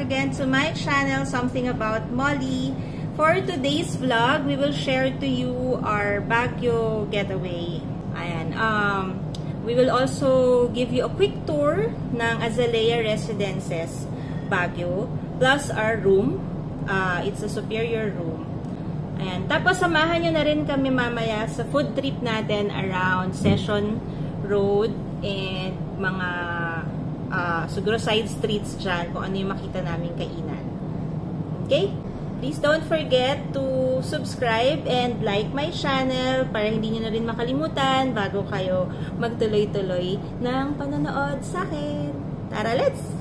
again to my channel, Something About Molly. For today's vlog, we will share to you our Baguio getaway. Ayan, we will also give you a quick tour ng Azalea Residences, Baguio, plus our room. It's a superior room. Ayan. Tapos samahan nyo na rin kami mamaya sa food trip natin around Session Road and mga siguro side streets dyan kung ano yung makita naming kainan. Okay? Please don't forget to subscribe and like my channel para hindi nyo na rin makalimutan bago kayo magtuloy-tuloy ng panonood sa akin. Tara, let's!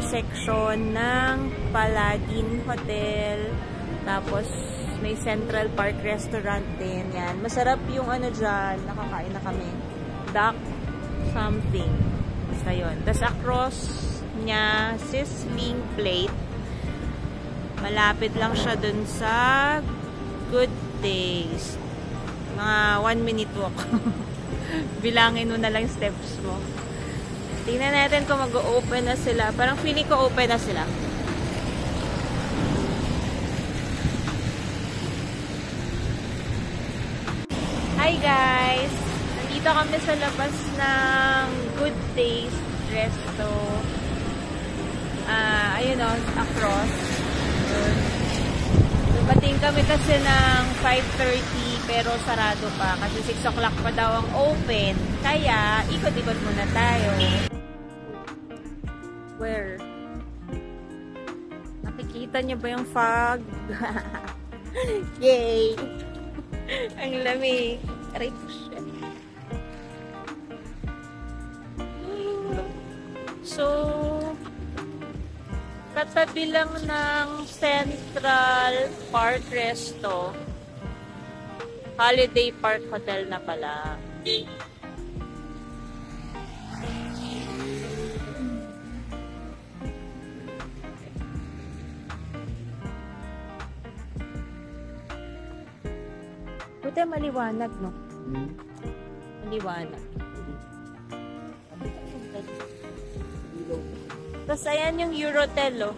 Section ng Paladin Hotel. Tapos may Central Park Restaurant din. Yan. Masarap yung ano dyan. Nakakain na kami. Duck something. Basta yun. Tapos across niya, sizzling plate. Malapit lang siya dun sa Good Taste. Mga 1 minute walk. Bilangin mo na lang steps mo. Tingnan natin kung mag-open na sila. Parang feeling ko open na sila. Hi guys! Nandito kami sa labas ng Good Taste Resto. Ayun o, across. Dumating kami kasi ng 5:30 pero sarado pa. Kasi 6 o'clock pa daw ang open. Kaya, ikot-ikot muna tayo. Where? Nakikita niyo ba yung fog? Yay! Ang lamig. Aray po siya. So, katabi lang ng Central Park Resto. Holiday Park Hotel na pala. Buti maliwanag, no? Maliwanag. Tapos ayan yung Eurotel, oh.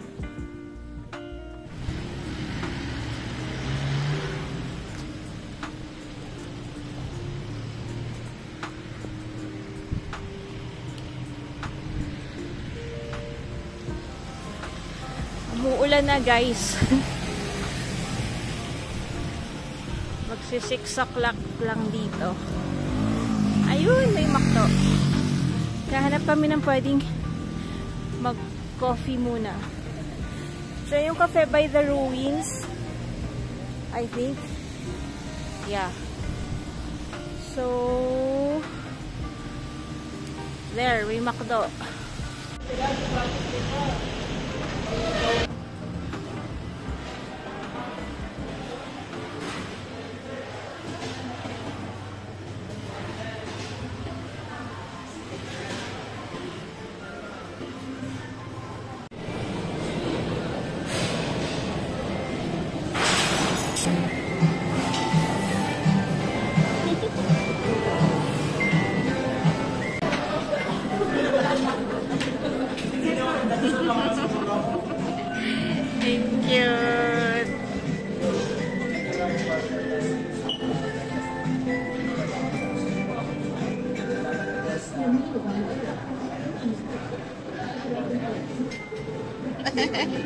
Umuulan na, guys. Magsi 6 o'clock lang dito. Ayun, may McDo. Kahanap kami ng pwedeng mag-coffee muna. So, yung Cafe by the Ruins, I think. Yeah. So, there, may McDo.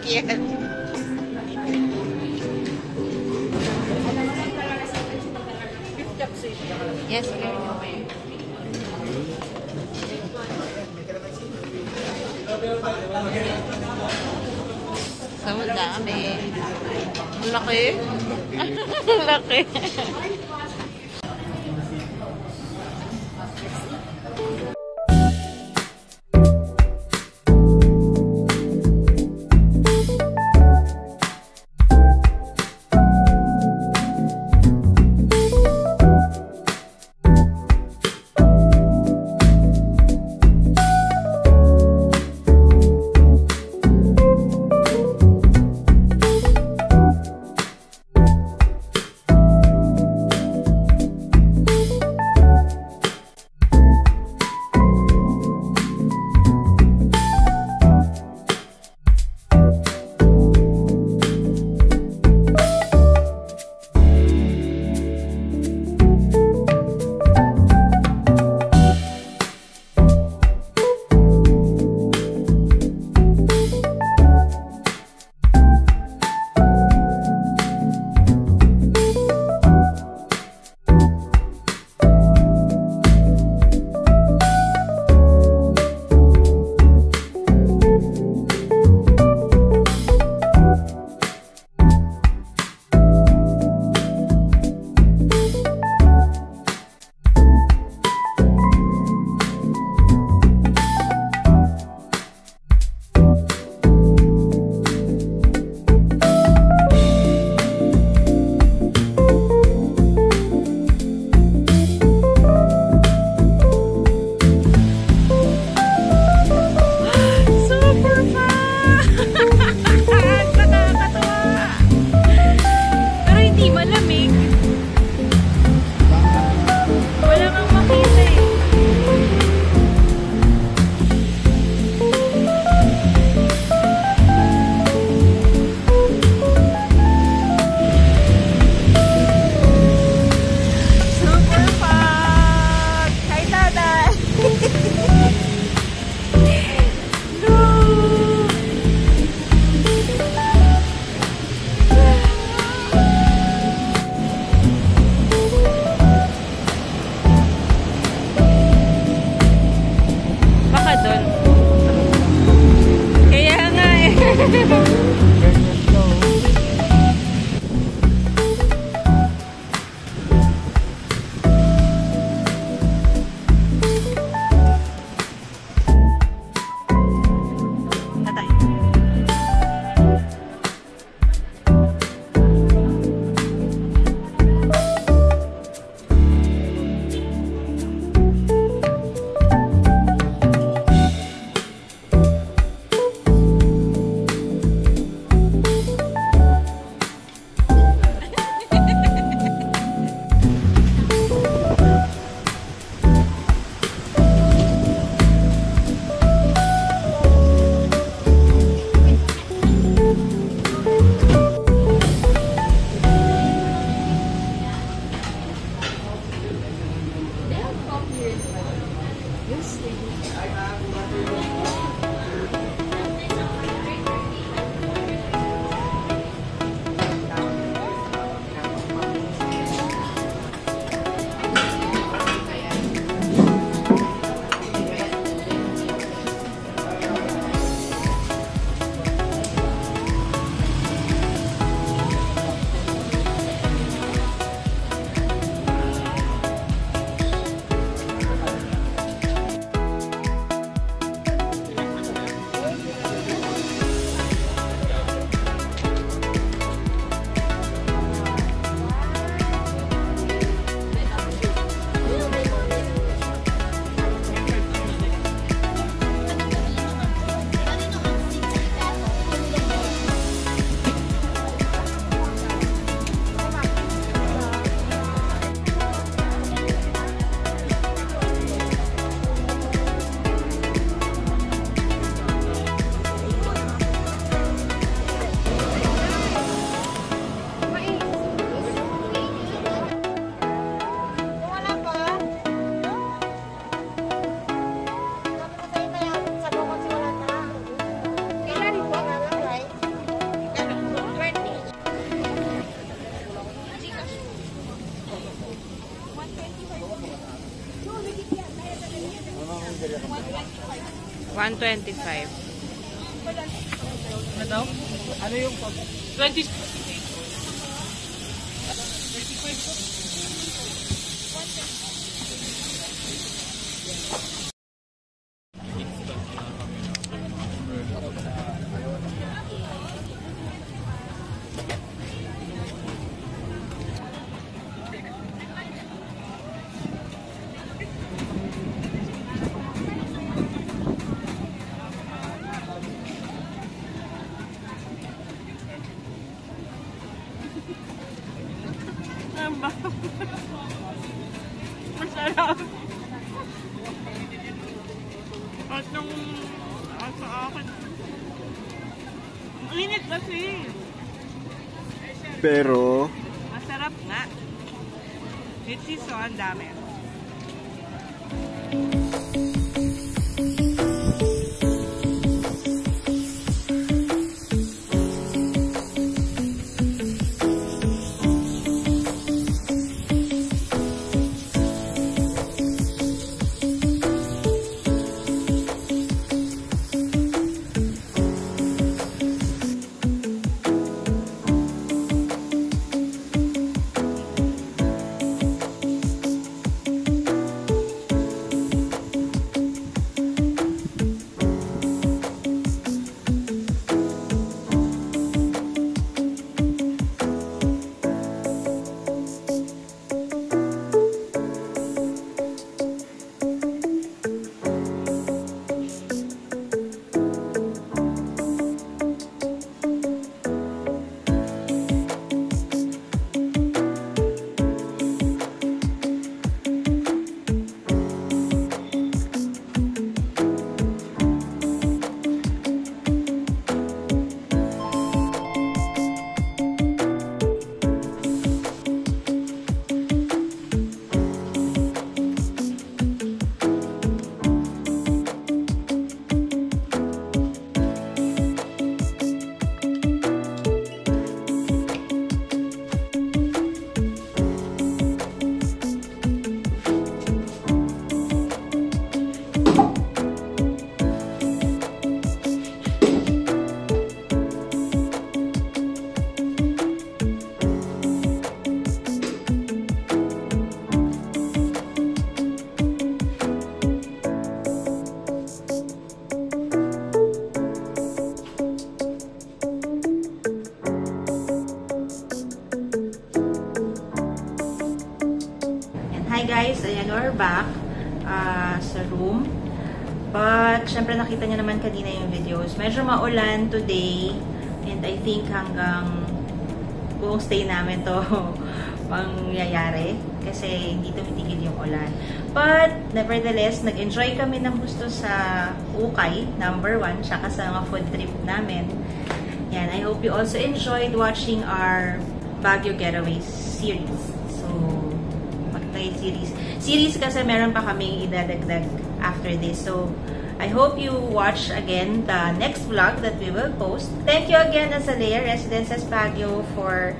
Cute. Yes, so, dami. Laki. Laki. 125. Ano daw? Ano yung 20? Masarap. At nung sa akin, ang init kasi. Pero Masarap nga. It's so ang dami. Hi guys, ayan, we're back sa room. But, syempre nakita niyo naman kanina yung videos. Medyo maulan today. And I think hanggang buong stay namin to pangyayari. Kasi hindi tumitigil yung ulan. But, nevertheless, nag-enjoy kami ng gusto sa Ukay, number 1, tsaka sa mga food trip namin. Yan, I hope you also enjoyed watching our Baguio Getaway series. So, series kasi meron pa kaming idadagdag after this. So, I hope you watch again the next vlog that we will post. Thank you again, Azalea Residences Baguio, for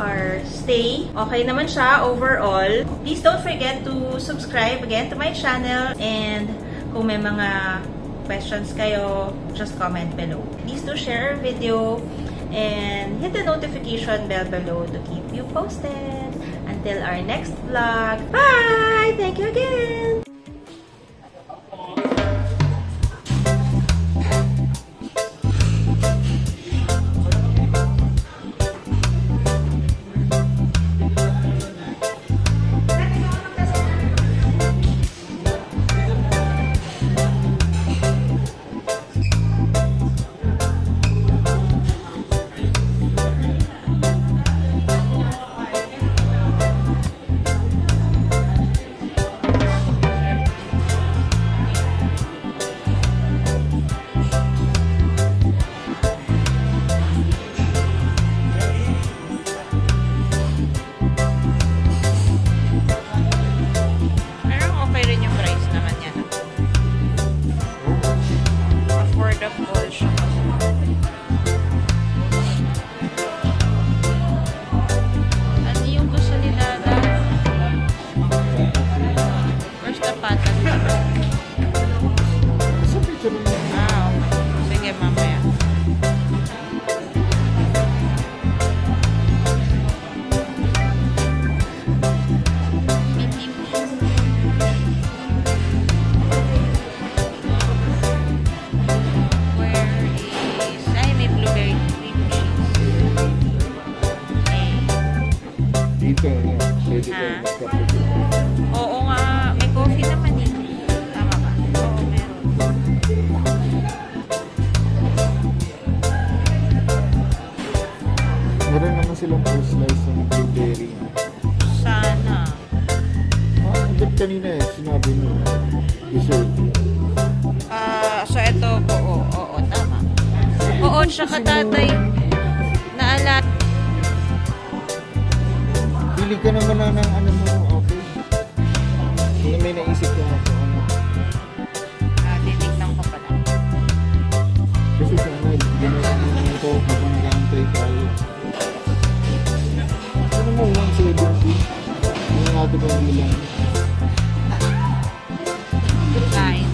our stay. Okay naman siya overall. Please don't forget to subscribe again to my channel, and kung may mga questions kayo, just comment below. Please do share our video and hit the notification bell below to keep you posted. Until our next vlog. Bye! Thank you again! dito, ano, pwede Ha? tayo magkape. Oo nga, may coffee naman eh. Tama ba? Oo, meron. Meron naman silang first slice ng blueberry. Sana. Agad kanina eh, sinabi mo. Dessert. So ito po, oo, tama. Oo, tsaka tatay, naalat. Pili ka naman na ng ano mo, okay? Kung may naisip ka na kung ano. Titignan ko pala. Kasi sana, gano'n mo ito habang nag-aantay tayo. Ano mo, 170? Ano natin ba yung ilang? Ay.